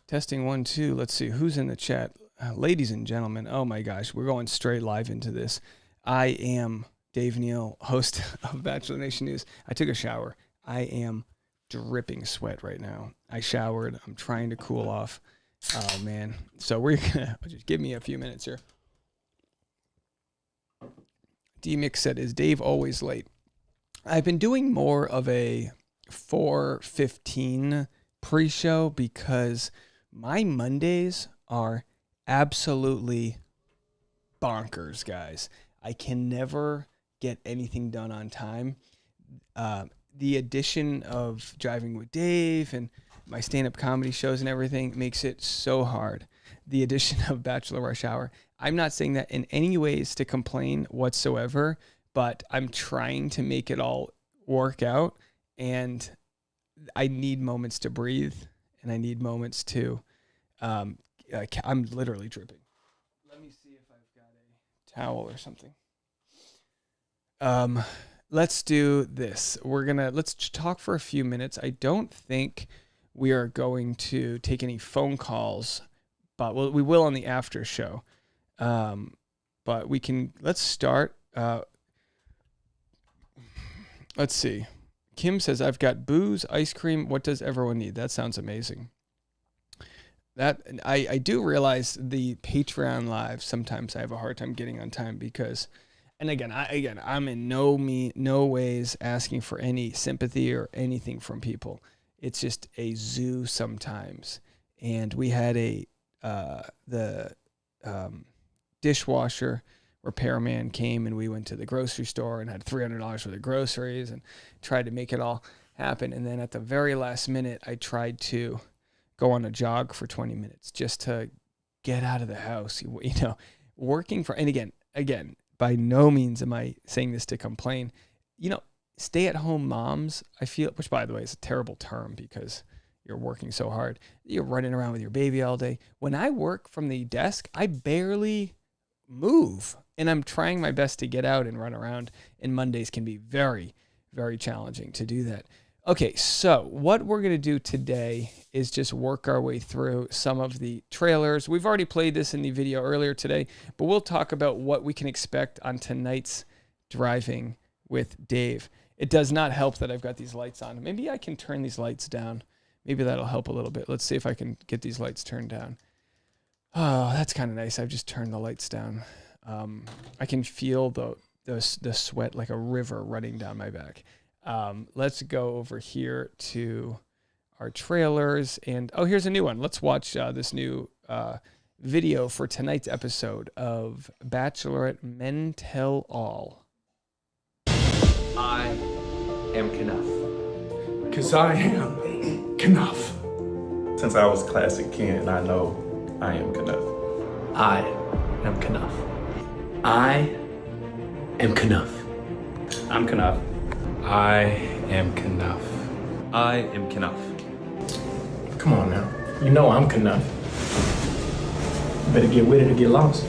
Testing 1, 2. Let's see who's in the chat. Ladies and gentlemen, oh my gosh, we're going straight live into this. I am Dave Neal, host of Bachelor Nation News. I took a shower. I am dripping sweat right now. I showered. I'm trying to cool off. Oh man. So we're gonna just give me a few minutes here. D-Mix said, is Dave always late? I've been doing more of a 4:15 pre-show because my Mondays are absolutely bonkers, guys. I can never get anything done on time. The addition of Driving with Dave and my stand-up comedy shows and everything makes it so hard. The addition of Bachelor Rush Hour. I'm not saying that in any ways to complain whatsoever, but I'm trying to make it all work out, and I need moments to breathe, and I need moments to, I'm literally dripping. Let me see if I've got a towel or something. Let's do this. Let's talk for a few minutes. I don't think we are going to take any phone calls, but we will on the after show. But let's start. Let's see. Kim says, I've got booze, ice cream. What does everyone need? That sounds amazing. That I do realize the Patreon live, sometimes I have a hard time getting on time because, and again, I'm in no ways asking for any sympathy or anything from people. It's just a zoo sometimes. And we had the dishwasher repairman came, and we went to the grocery store and had $300 worth of groceries and tried to make it all happen. And then at the very last minute, I tried to go on a jog for 20 minutes just to get out of the house, working for, and again, by no means am I saying this to complain, stay-at-home moms, I feel, which by the way is a terrible term because you're working so hard. You're running around with your baby all day. When I work from the desk, I barely move, and I'm trying my best to get out and run around, and Mondays can be very, very challenging to do that. Okay, so what we're going to do today is just work our way through some of the trailers. We've already played this in the video earlier today, but we'll talk about what we can expect on tonight's Driving with Dave. It does not help that I've got these lights on. Maybe I can turn these lights down. Maybe that'll help a little bit. Let's see if I can get these lights turned down. Oh, that's kind of nice. I've just turned the lights down. I can feel the sweat like a river running down my back. Let's go over here to our trailers. And, here's a new one. Let's watch this new video for tonight's episode of Bachelorette Men Tell All. I am Knuff. Because I am Knuff. Since I was classic Ken, I know I am Knuff. I am Knuff. I am Knuff. I'm Knuff. I am Knuff. I am Knuff. Come on now. You know I'm Knuff. You better get with it or get lost.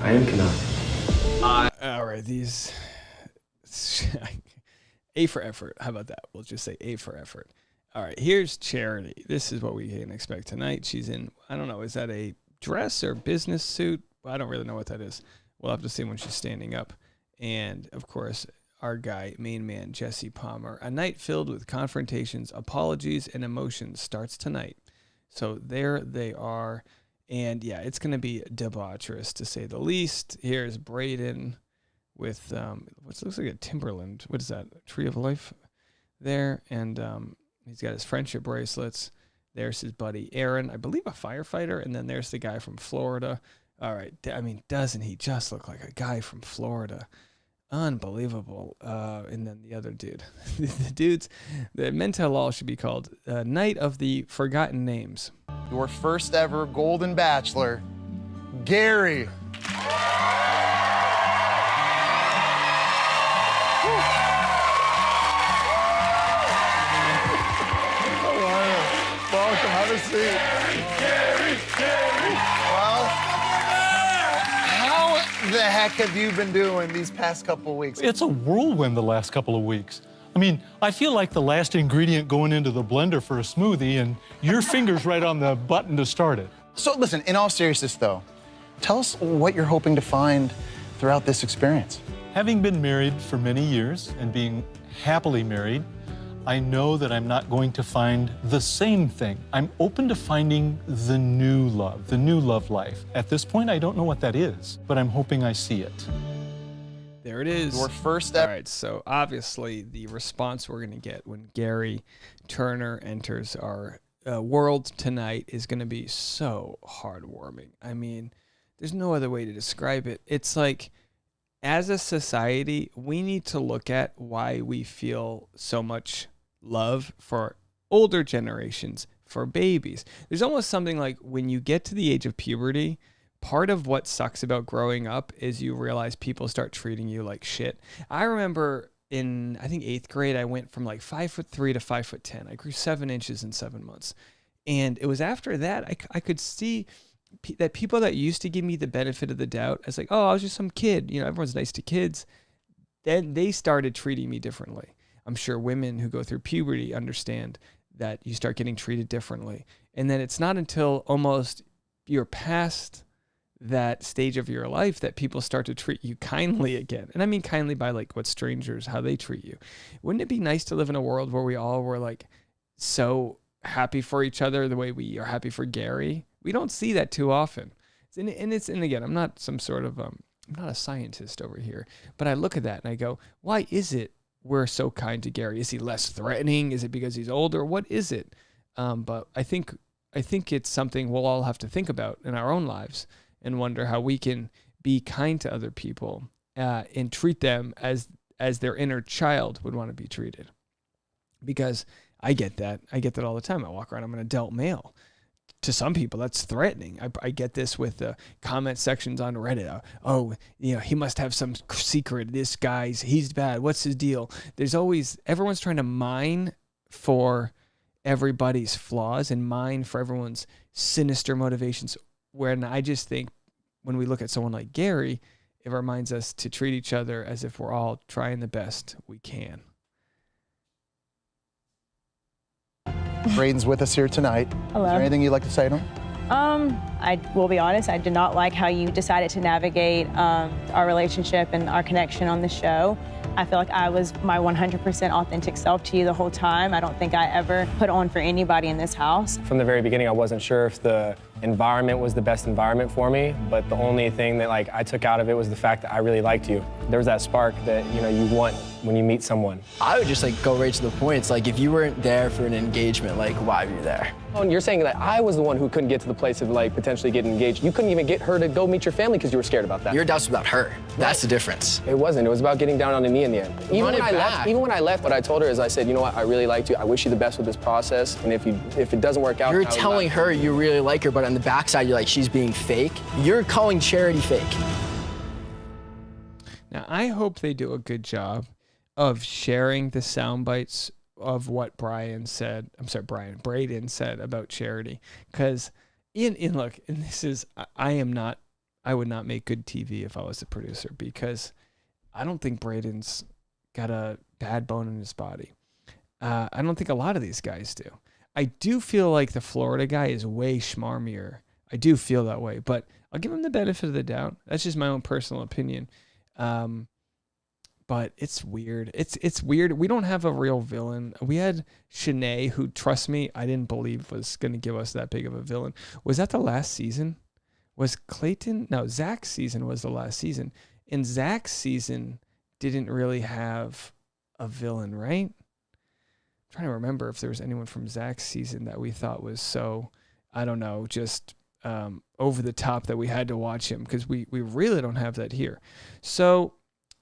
I am Knuff. All right, these A for effort. How about that? We'll just say A for effort. All right, here's Charity. This is what we can expect tonight. She's in, I don't know, is that a dress or business suit? I don't really know what that is. We'll have to see when she's standing up. And, of course, our guy, main man, Jesse Palmer. A night filled with confrontations, apologies, and emotions starts tonight. So there they are. And, yeah, it's going to be debaucherous, to say the least. Here's Braden with what looks like a Timberland. What is that? A Tree of Life there. And he's got his friendship bracelets. There's his buddy Aaron, I believe a firefighter. And then there's the guy from Florida. All right. I mean, doesn't he just look like a guy from Florida? Unbelievable. And then the other dude. The Men Tell All should be called Night of the Forgotten Names. Your first ever Golden Bachelor, Gary. Welcome, have a seat. Well, how the heck have you been doing these past couple of weeks? It's a whirlwind the last couple of weeks. I mean, I feel like the last ingredient going into the blender for a smoothie, and your finger's right on the button to start it. So listen, in all seriousness though, tell us what you're hoping to find throughout this experience. Having been married for many years and being happily married, I know that I'm not going to find the same thing. I'm open to finding the new love life. At this point, I don't know what that is, but I'm hoping I see it. There it is. Your first step. All right, so obviously the response we're going to get when Gary Turner enters our world tonight is going to be so heartwarming. I mean, there's no other way to describe it. It's like, as a society, we need to look at why we feel so much love for older generations, for babies. There's almost something like when you get to the age of puberty, part of what sucks about growing up is you realize people start treating you like shit. I remember in, I think, 8th grade, I went from like 5'3" to 5'10". I grew 7 inches in 7 months. And it was after that, I could see that people that used to give me the benefit of the doubt as like, oh, I was just some kid. You know, everyone's nice to kids. Then they started treating me differently. I'm sure women who go through puberty understand that you start getting treated differently. And then it's not until almost you're past that stage of your life that people start to treat you kindly again. And I mean kindly by like what strangers, how they treat you. Wouldn't it be nice to live in a world where we all were like so happy for each other the way we are happy for Gary? We don't see that too often. And again, I'm not some sort of, I'm not a scientist over here, but I look at that and I go, why is it we're so kind to Gary? Is he less threatening? Is it because he's older? What is it? But I think it's something we'll all have to think about in our own lives and wonder how we can be kind to other people and treat them as their inner child would want to be treated. Because I get that. I get that all the time. I walk around, I'm an adult male. To some people, that's threatening. I get this with the comment sections on Reddit. Oh, you know, he must have some secret. This guy's, he's bad. What's his deal? There's always, everyone's trying to mine for everybody's flaws and mine for everyone's sinister motivations. When I just think when we look at someone like Gary, it reminds us to treat each other as if we're all trying the best we can. Braden's with us here tonight. Hello. Is there anything you'd like to say to him? I will be honest, I did not like how you decided to navigate our relationship and our connection on the show. I feel like I was my 100% authentic self to you the whole time. I don't think I ever put on for anybody in this house. From the very beginning, I wasn't sure if the environment was the best environment for me, but the only thing that I took out of it was the fact that I really liked you. There was that spark that you want when you meet someone. I would just go right to the point. It's like if you weren't there for an engagement, why were you there? Oh, and you're saying that I was the one who couldn't get to the place of potentially getting engaged. You couldn't even get her to go meet your family because you were scared about that. Your doubts about her. That's the difference. It wasn't. It was about getting down on a knee in the end. Even when I left, what I told her is I said, you know what, I really liked you. I wish you the best with this process. And if it doesn't work out, you're telling her you really like her, but on the backside you're like, she's being fake. You're calling Charity fake. Now, I hope they do a good job of sharing the sound bites of what Braden said about Charity. Because I would not make good TV if I was the producer, because I don't think Braden's got a bad bone in his body. I don't think a lot of these guys do. I do feel like the Florida guy is way schmarmier. I do feel that way, but I'll give him the benefit of the doubt. That's just my own personal opinion. But it's weird. It's weird. We don't have a real villain. We had Shanae, who, trust me, I didn't believe was going to give us that big of a villain. Was that the last season? Was Clayton? No, Zach's season was the last season. And Zach's season didn't really have a villain, right? I'm trying to remember if there was anyone from Zach's season that we thought was so, I don't know, just over the top that we had to watch him, because we really don't have that here. So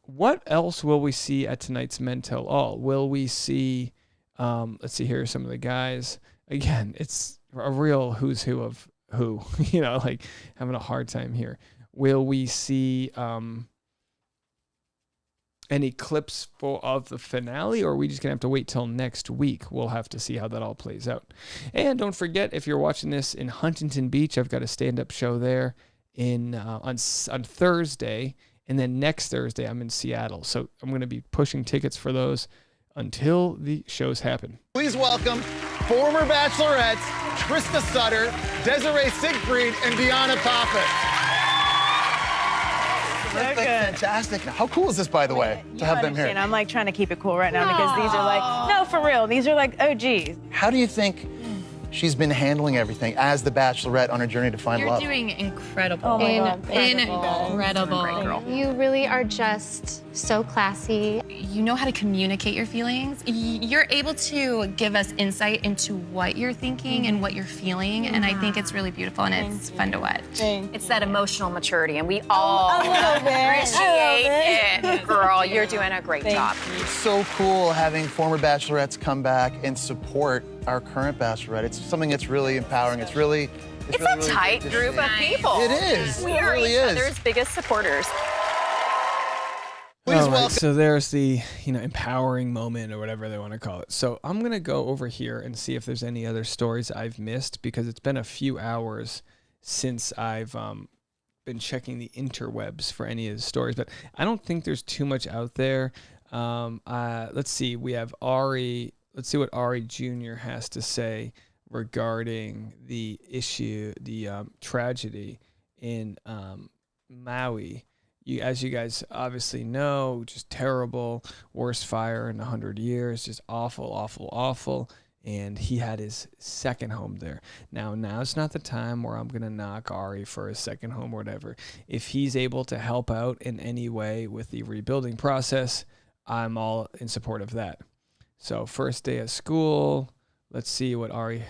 what else will we see at tonight's Men Tell All? Will we see, let's see, here are some of the guys. Again, it's a real who's who of who, having a hard time here. Will we see any clips of the finale, or are we just going to have to wait till next week? We'll have to see how that all plays out. And don't forget, if you're watching this in Huntington Beach, I've got a stand-up show there on Thursday. And then next Thursday, I'm in Seattle. So I'm going to be pushing tickets for those until the shows happen. Please welcome former Bachelorettes, Trista Sutter, Desiree Siegfried, and Deanna Pappas. That's fantastic. How cool is this, by the way, to have them here? And I'm like trying to keep it cool right now because these are like, no, for real, these are like OGs. How do you think she's been handling everything as the Bachelorette on her journey to find love? You're doing incredible. Oh my God. Incredible. You really are just so classy. You know how to communicate your feelings. You're able to give us insight into what you're thinking and what you're feeling, and I think it's really beautiful and it's fun to watch. It's that emotional maturity, and we all appreciate it. Girl, you're doing a great job. It's so cool having former Bachelorettes come back and support our current Bachelorette. It's something that's really empowering. It's really a tight group of people. It is. We It are really each is. other's biggest supporters. Please All right, welcome. so there's the empowering moment or whatever they want to call it. So I'm gonna go over here and see if there's any other stories I've missed because it's been a few hours since I've been checking the interwebs for any of the stories, but I don't think there's too much out there. Let's see. We have Arie. Let's see what Arie Jr. has to say regarding the issue, the tragedy in Maui. As you guys obviously know, just terrible, worst fire in 100 years, just awful, awful, awful. And he had his second home there. Now's not the time where I'm going to knock Arie for his second home or whatever. If he's able to help out in any way with the rebuilding process, I'm all in support of that. So first day of school, let's see what Arie...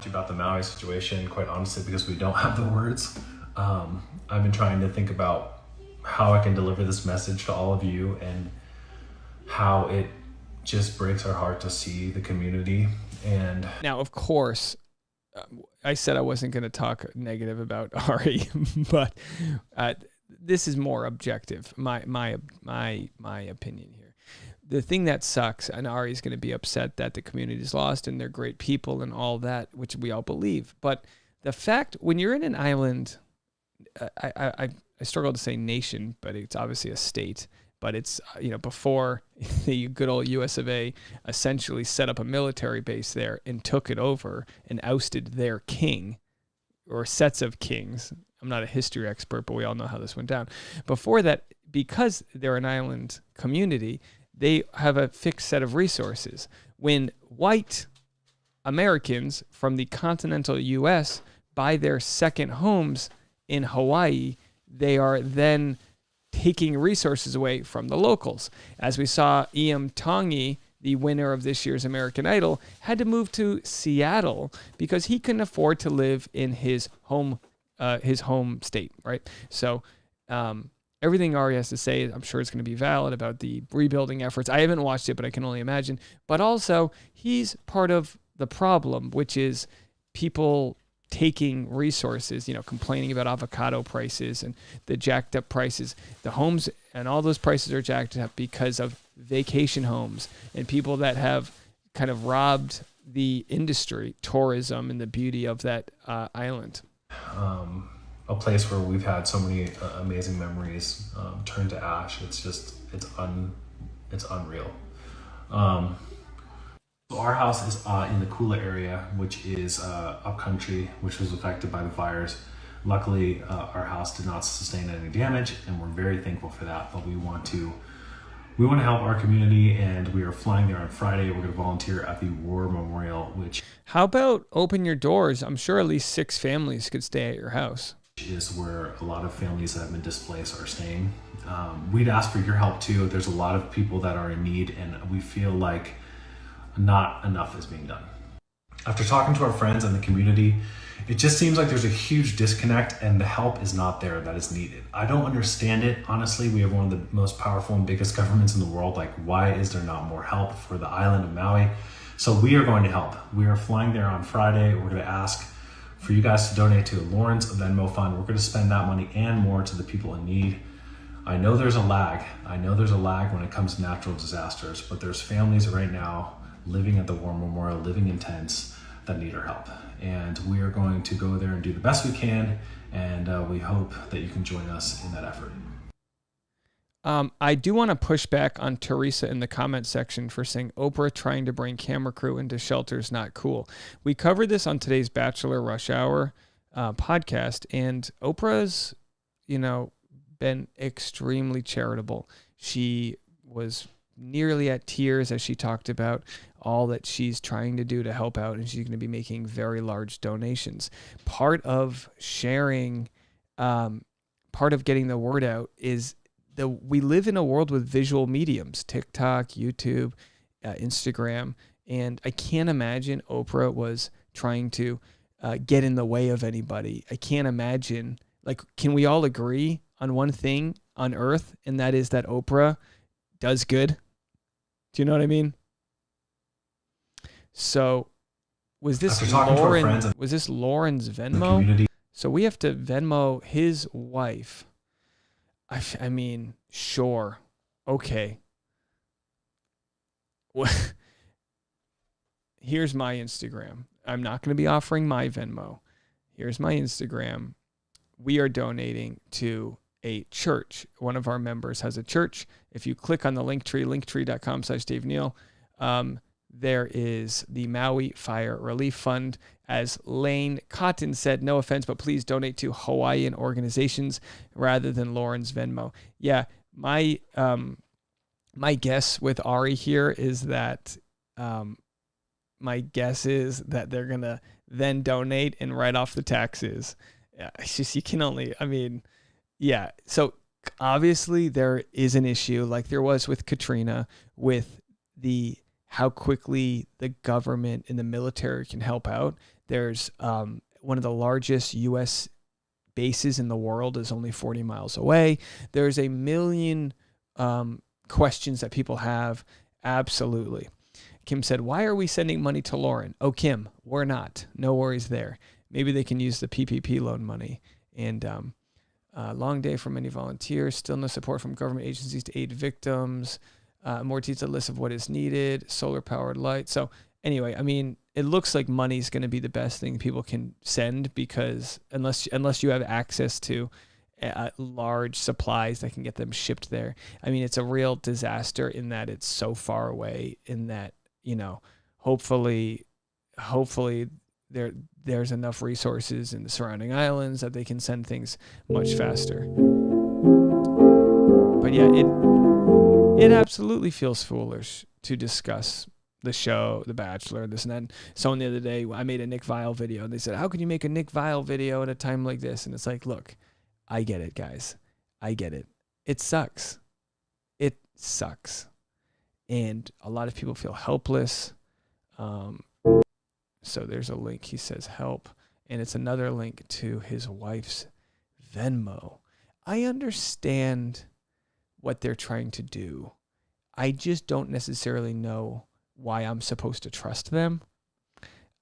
About the Maui situation, quite honestly, because we don't have the words. I've been trying to think about how I can deliver this message to all of you and how it just breaks our heart to see the community. And now, of course, I said I wasn't going to talk negative about Arie, but this is more objective. My opinion here. The thing that sucks, and Arie's going to be upset that the community's lost and they're great people and all that, which we all believe. But the fact, when you're in an island, I struggle to say nation, but it's obviously a state. But it's, before the good old US of A essentially set up a military base there and took it over and ousted their king or sets of kings. I'm not a history expert, but we all know how this went down. Before that, because they're an island community, they have a fixed set of resources. When white Americans from the continental U.S. buy their second homes in Hawaii, they are then taking resources away from the locals. As we saw, Iam Tongi, the winner of this year's American Idol, had to move to Seattle because he couldn't afford to live in his home state, right? So everything Arie has to say, I'm sure it's going to be valid about the rebuilding efforts. I haven't watched it, but I can only imagine. But also, he's part of the problem, which is people taking resources, complaining about avocado prices and the jacked up prices. The homes and all those prices are jacked up because of vacation homes and people that have kind of robbed the industry, tourism, and the beauty of that island. A place where we've had so many amazing memories turn to ash. It's unreal. So our house is in the Kula area, which is upcountry, which was affected by the fires. Luckily, our house did not sustain any damage, and we're very thankful for that. But we want to help our community, and we are flying there on Friday. We're going to volunteer at the War Memorial, How about open your doors? I'm sure at least 6 families could stay at your house. Is where a lot of families that have been displaced are staying. We'd ask for your help too. There's a lot of people that are in need, and we feel like not enough is being done. After talking to our friends and the community, it just seems like there's a huge disconnect and the help is not there that is needed. I don't understand it. Honestly, we have one of the most powerful and biggest governments in the world. Like, why is there not more help for the island of Maui? So we are going to help. We are flying there on Friday. We're going to ask for you guys to donate to Lauren's Venmo fund. We're going to spend that money and more to the people in need. I know there's a lag. When it comes to natural disasters, but there's families right now living at the War Memorial, living in tents that need our help. And we are going to go there and do the best we can. And we hope that you can join us in that effort. I do want to push back on Teresa in the comment section for saying Oprah trying to bring camera crew into shelters not cool. We covered this on today's Bachelor Rush Hour podcast, and Oprah's, been extremely charitable. She was nearly at tears as she talked about all that she's trying to do to help out, and she's going to be making very large donations. Part of sharing, part of getting the word out is we live in a world with visual mediums, TikTok, YouTube, Instagram, and I can't imagine Oprah was trying to get in the way of anybody. I can't imagine, can we all agree on one thing on earth, and that is that Oprah does good? Do you know what I mean? So was this Lauren's Venmo? So we have to Venmo his wife. I mean, sure. Okay. Here's my Instagram. I'm not going to be offering my Venmo. Here's my Instagram. We are donating to a church. One of our members has a church. If you click on the Linktree, linktree.com/Dave Neal, there is the Maui Fire Relief Fund. As Lane Cotton said, no offense, but please donate to Hawaiian organizations rather than Lauren's Venmo. Yeah, my guess with Arie here is that my guess is that they're going to then donate and write off the taxes. Yeah, it's just, you can only, yeah. So obviously there is an issue like there was with Katrina with how quickly the government and the military can help out. There's one of the largest U.S. bases in the world is only 40 miles away. There's a million questions that people have. Absolutely. Kim said, why are we sending money to Lauren? Oh, Kim, we're not. No worries there. Maybe they can use the PPP loan money. And long day for many volunteers. Still no support from government agencies to aid victims. More detailed list of what is needed. Solar-powered light. So anyway, it looks like money is going to be the best thing people can send, because unless you have access to large supplies that can get them shipped there. It's a real disaster in that it's so far away, in that, hopefully there's enough resources in the surrounding islands that they can send things much faster. But yeah, it absolutely feels foolish to discuss the show, The Bachelor, this and that. Someone the other day, I made a Nick Viall video, and they said, how can you make a Nick Viall video at a time like this? And it's like, look, I get it, guys. I get it. It sucks. It sucks. And a lot of people feel helpless. So there's a link. He says help. And it's another link to his wife's Venmo. I understand what they're trying to do. I just don't necessarily know why I'm supposed to trust them.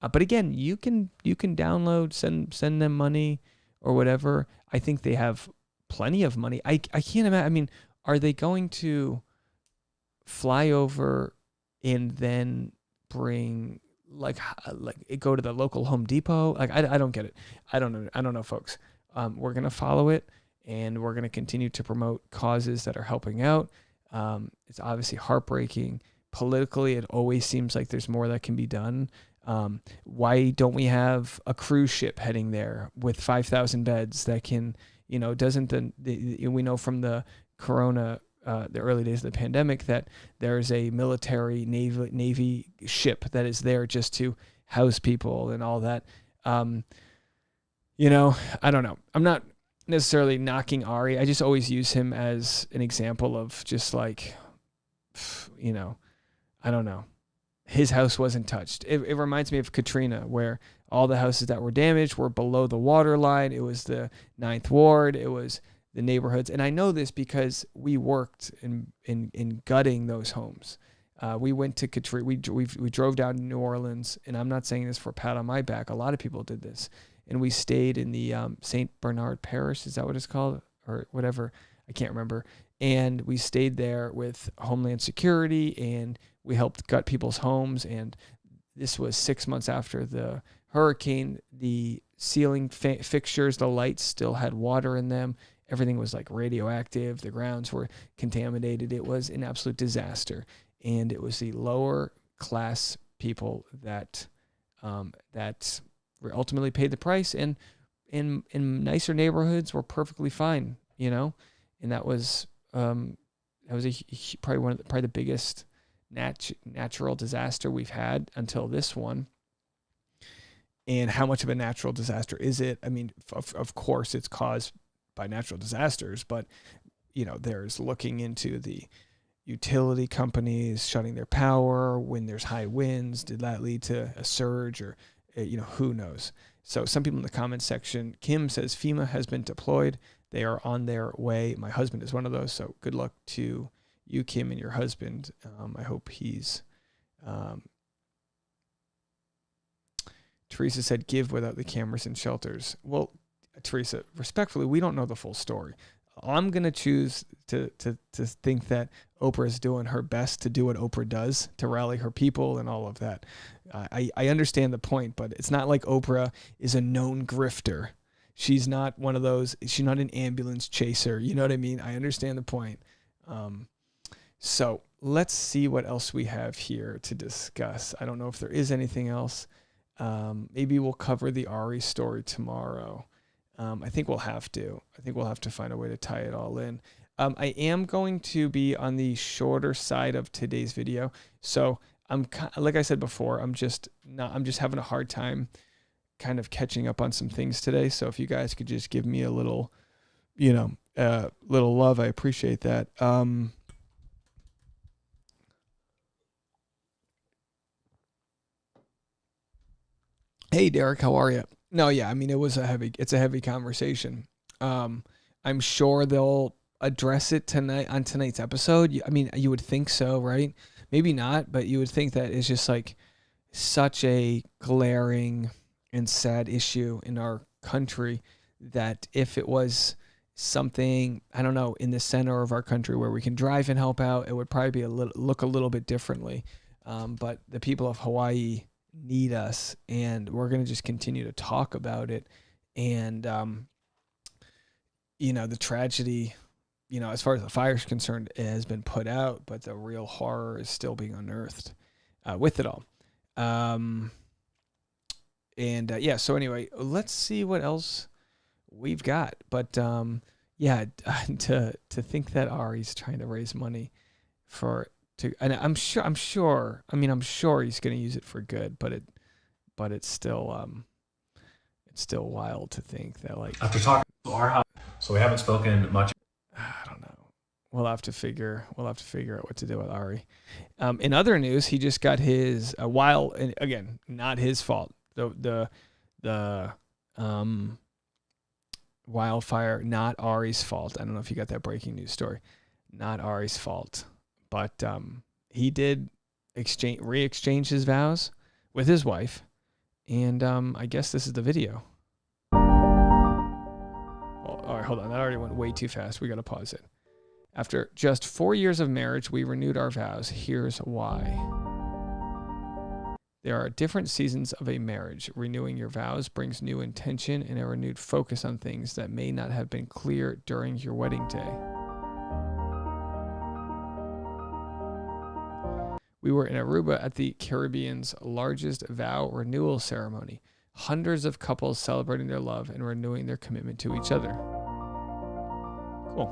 But again, you can download, send them money or whatever. I think they have plenty of money. I can't imagine. Are they going to fly over and then bring go to the local Home Depot? I don't get it. I don't know, folks. We're gonna follow it, and we're gonna continue to promote causes that are helping out. It's obviously heartbreaking. Politically, it always seems like there's more that can be done. Why don't we have a cruise ship heading there with 5,000 beds that can, doesn't we know from the corona, the early days of the pandemic, that there's a military Navy ship that is there just to house people and all that. I don't know. I'm not necessarily knocking Arie. I just always use him as an example of just I don't know. His house wasn't touched. It reminds me of Katrina, where all the houses that were damaged were below the water line. It was the 9th Ward. It was the neighborhoods. And I know this because we worked in gutting those homes. We went to Katrina. We drove down to New Orleans, and I'm not saying this for a pat on my back. A lot of people did this. And we stayed in the St. Bernard Parish. Is that what it's called? Or whatever. I can't remember. And we stayed there with Homeland Security, and we helped gut people's homes. And this was 6 months after the hurricane. The ceiling fixtures, the lights still had water in them. everything was like radioactive. The grounds were contaminated. It was an absolute disaster. And it was the lower class people that ultimately paid the price, and in nicer neighborhoods were perfectly fine, you know. And that was probably the biggest natural disaster we've had until this one. And how much of a natural disaster is it? I mean, of course, it's caused by natural disasters, but you know, there's looking into the utility companies shutting their power when there's high winds. Did that lead to a surge, or you know, who knows? So some people in the comments section, Kim says FEMA has been deployed. They are on their way. My husband is one of those. So good luck to you, Kim, and your husband. I hope he's. Teresa said, give without the cameras and shelters. Well, Teresa, respectfully, we don't know the full story. I'm going to choose to think that Oprah is doing her best to do what Oprah does, to rally her people and all of that. I understand the point, but it's not like Oprah is a known grifter. She's not one of those. She's not an ambulance chaser. You know what I mean? I understand the point. So let's see what else we have here to discuss. I don't know if there is anything else. Maybe we'll cover the Arie story tomorrow. I think we'll have to. I think we'll have to find a way to tie it all in. I am going to be on the shorter side of today's video. So I'm like I said before, I'm just having a hard time kind of catching up on some things today. So if you guys could just give me a little, little love, I appreciate that. Hey Derek, how are you? No, yeah, I mean, it's a heavy conversation. I'm sure they'll address it tonight on tonight's episode. I mean, you would think so, right? Maybe not, but you would think that it's just like such a glaring and sad issue in our country that if it was something, I don't know, in the center of our country where we can drive and help out, it would probably be look a little bit differently. But the people of Hawaii need us, and we're going to just continue to talk about it. And the tragedy, as far as the fire is concerned, it has been put out, but the real horror is still being unearthed with it all. So anyway, let's see what else we've got. But to think that Arie's trying to raise money and I'm sure he's going to use it for good, but it's still wild to think that, like, after talking to our house, so we haven't spoken much. I don't know. We'll have to figure out what to do with Arie. In other news, he just got his and again, not his fault. The wildfire, not Arie's fault. I don't know if you got that breaking news story. Not Arie's fault. But he did re-exchange his vows with his wife, and I guess this is the video. All right, hold on. That already went way too fast. We got to pause it. After just 4 years of marriage, we renewed our vows. Here's why. There are different seasons of a marriage. Renewing your vows brings new intention and a renewed focus on things that may not have been clear during your wedding day. We were in Aruba at the Caribbean's largest vow renewal ceremony. Hundreds of couples celebrating their love and renewing their commitment to each other. Cool.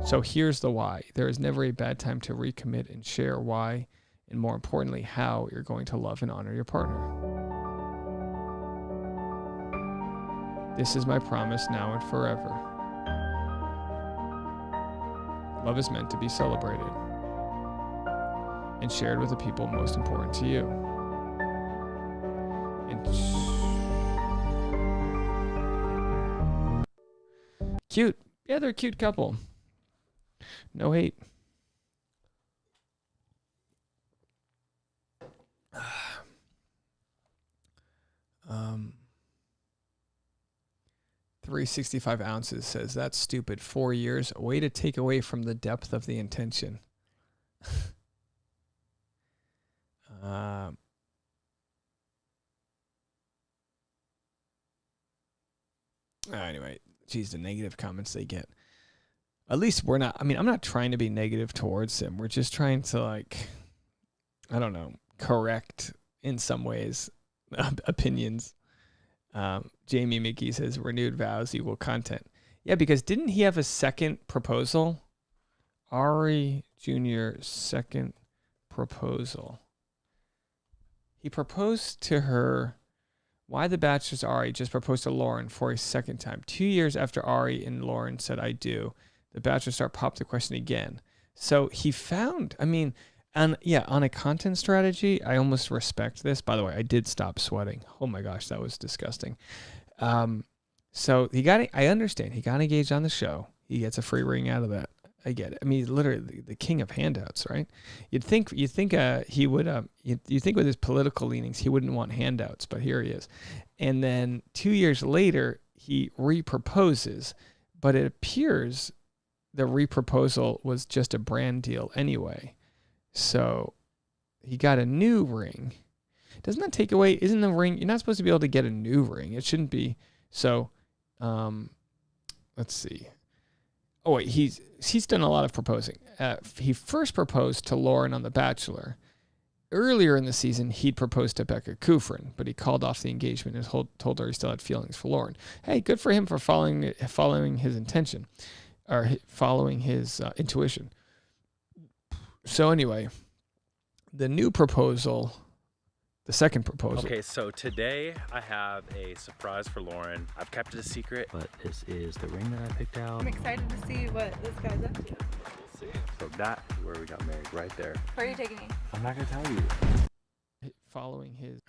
So here's the why. There is never a bad time to recommit and share why, and more importantly, how you're going to love and honor your partner. This is my promise now and forever. Love is meant to be celebrated and shared with the people most important to you. Cute. Yeah, they're a cute couple. No hate. Um, 365 ounces says, that's stupid. 4 years. A way to take away from the depth of the intention. Anyway, geez, the negative comments they get. At least we're not, I mean, I'm not trying to be negative towards him. We're just trying to, like, I don't know, correct in some ways opinions. Jamie Mickey says renewed vows equal content. Yeah, because didn't he have a second proposal? Arie Jr.'s second proposal. He proposed to her. Why the Bachelor's Arie just proposed to Lauren for a second time. 2 years after Arie and Lauren said I do, the Bachelor star popped the question again. So he found, I mean, and yeah, on a content strategy, I almost respect this. By the way, I did stop sweating. Oh my gosh, that was disgusting. So I understand. He got engaged on the show. He gets a free ring out of that. I get it. I mean, he's literally the king of handouts, right? You'd think he would, you think with his political leanings, he wouldn't want handouts, but here he is. And then 2 years later, he reproposes, but it appears the reproposal was just a brand deal anyway. So he got a new ring. Doesn't that take away, isn't the ring, you're not supposed to be able to get a new ring. It shouldn't be. So, let's see. Oh wait, he's done a lot of proposing. He first proposed to Lauren on The Bachelor. Earlier in the season, he'd proposed to Becca Kufrin, but he called off the engagement and told her he still had feelings for Lauren. Hey, good for him for following his intention, or following his intuition. So anyway, the new proposal, the second proposal. Okay, so today I have a surprise for Lauren. I've kept it a secret, but this is the ring that I picked out. I'm excited to see what this guy's up to. We'll see. So that is where we got married, right there. Where are you taking me? I'm not gonna tell you. Following his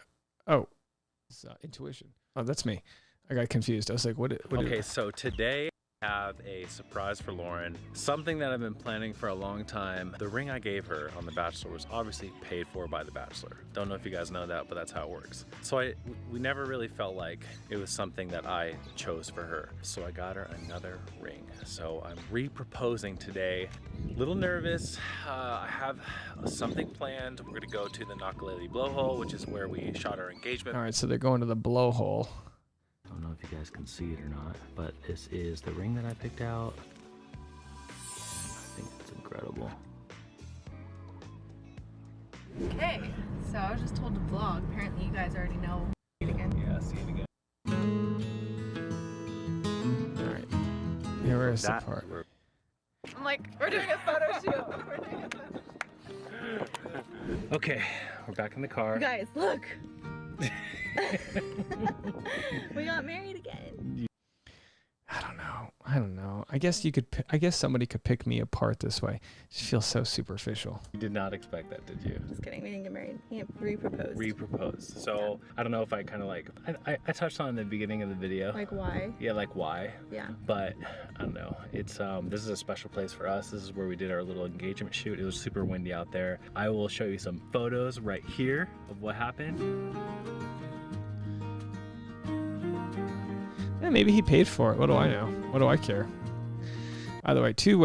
intuition. Oh, that's me. I got confused. I was like, what Okay, so today I have a surprise for Lauren. Something that I've been planning for a long time. The ring I gave her on The Bachelor was obviously paid for by The Bachelor. Don't know if you guys know that, but that's how it works. So we never really felt like it was something that I chose for her. So I got her another ring. So I'm re-proposing today. A little nervous. I have something planned. We're gonna go to the Nakalele blowhole, which is where we shot our engagement. All right, so they're going to the blowhole. I don't know if you guys can see it or not, but this is the ring that I picked out. I think it's incredible. Okay, so I was just told to vlog. Apparently you guys already know. See it again. Yeah, see it again. All right, here is the part. I'm like, we're doing a photo shoot. We're doing a photo shoot. Okay, we're back in the car. You guys, look. We got married again. I don't know. I guess somebody could pick me apart this way. It just feels so superficial. You did not expect that, did you? Just kidding. We didn't get married. He re-proposed. Re-proposed. So yeah. I don't know if I kind of like, I touched on in the beginning of the video. Like why? Yeah, like why. Yeah. But I don't know. It's this is a special place for us. This is where we did our little engagement shoot. It was super windy out there. I will show you some photos right here of what happened. Yeah, maybe he paid for it. What do I know? What do I care? By the way, two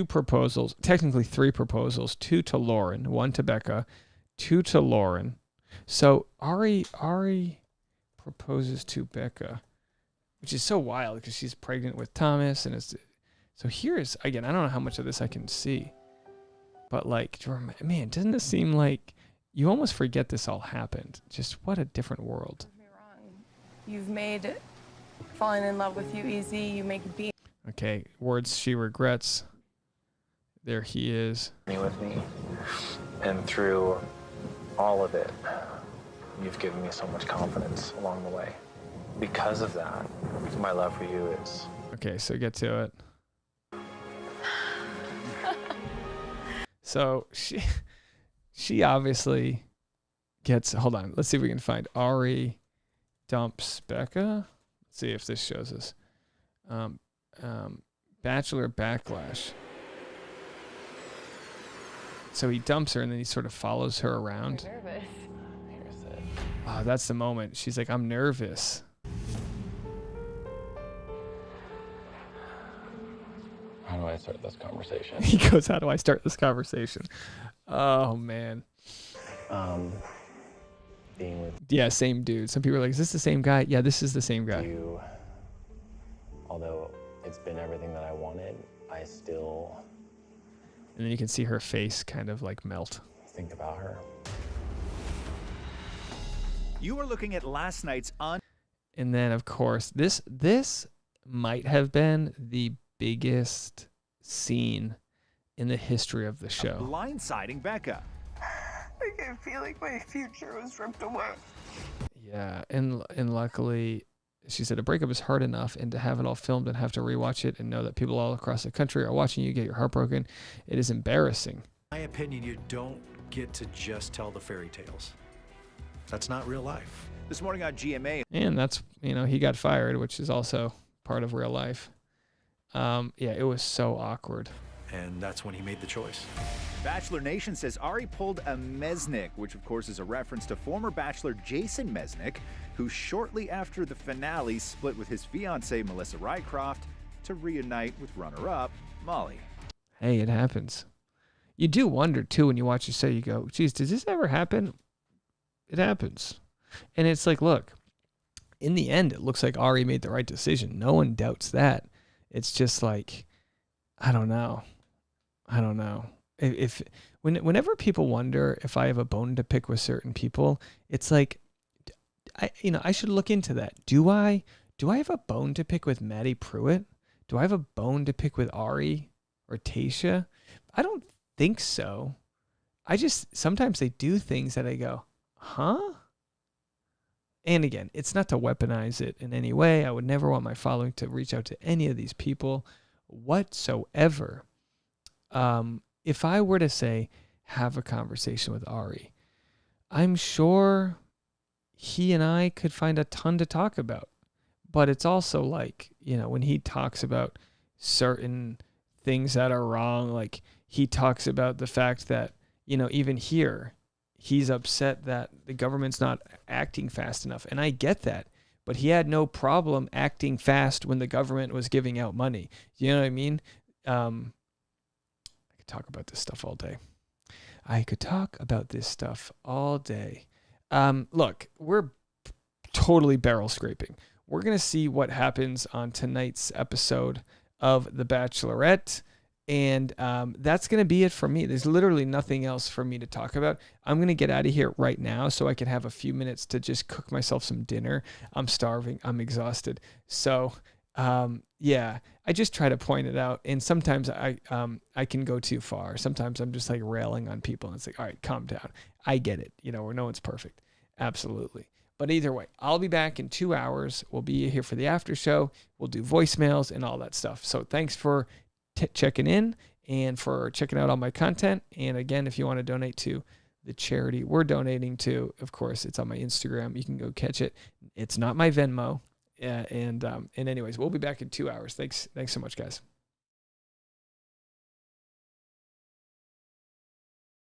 proposals, technically 3 proposals, 2 to Lauren, 1 to Becca, 2 to Lauren. So Arie proposes to Becca, which is so wild because she's pregnant with Thomas. So here's, again, I don't know how much of this I can see, but like, man, doesn't this seem like you almost forget this all happened? Just what a different world. You've made falling in love with you easy. You make it be. Okay, words she regrets. There he is. With me, and through all of it, you've given me so much confidence along the way. Because of that, my love for you is. Okay, so get to it. So she obviously gets. Hold on, let's see if we can find Arie dumps Becca. Let's see if this shows us. Bachelor backlash. So he dumps her and then he sort of follows her around. I'm nervous. Here's it. Oh, that's the moment. She's like, I'm nervous. How do I start this conversation? He goes, how do I start this conversation? Oh, man. Being with Yeah, same dude. Some people are like, is this the same guy? Yeah, this is the same guy. you although it's been everything that I wanted, I still And then you can see her face kind of like melt. think about her. You are looking at last night's And then, of course, this might have been the biggest scene in the history of the show. blindsiding Becca. I can feel like my future was ripped away. Yeah, and luckily, she said a breakup is hard enough, and to have it all filmed and have to rewatch it and know that people all across the country are watching you get your heart broken, it is embarrassing. In my opinion, you don't get to just tell the fairy tales. That's not real life. This morning on GMA. And that's, he got fired, which is also part of real life. Yeah, it was so awkward. And that's when he made the choice. Bachelor Nation says Arie pulled a Mesnick, which of course is a reference to former Bachelor Jason Mesnick, who shortly after the finale split with his fiancée Melissa Rycroft to reunite with runner-up Maui. Hey, it happens. You do wonder, too, when you watch the show, you go, geez, does this ever happen? It happens. And it's like, look, in the end, it looks like Arie made the right decision. No one doubts that. It's just like, I don't know. Whenever people wonder if I have a bone to pick with certain people, it's like, I should look into that. Do I have a bone to pick with Maddie Pruitt? Do I have a bone to pick with Arie or Tayshia? I don't think so. Sometimes they do things that I go, huh? And again, it's not to weaponize it in any way. I would never want my following to reach out to any of these people whatsoever. If I were to say, have a conversation with Arie, I'm sure he and I could find a ton to talk about. But it's also like, when he talks about certain things that are wrong, like he talks about the fact that, even here, he's upset that the government's not acting fast enough. And I get that. But he had no problem acting fast when the government was giving out money. You know what I mean? I could talk about this stuff all day. Look, we're totally barrel scraping. We're going to see what happens on tonight's episode of The Bachelorette. And that's going to be it for me. There's literally nothing else for me to talk about. I'm going to get out of here right now so I can have a few minutes to just cook myself some dinner. I'm starving. I'm exhausted. So, yeah, I just try to point it out. And sometimes I can go too far. Sometimes I'm just like railing on people. And it's like, all right, calm down. I get it. Where no one's perfect. Absolutely. But either way, I'll be back in 2 hours. We'll be here for the after show. We'll do voicemails and all that stuff. So thanks for checking in and for checking out all my content. And again, if you want to donate to the charity we're donating to, of course, it's on my Instagram. You can go catch it. It's not my Venmo. And anyways, we'll be back in 2 hours. Thanks so much, guys.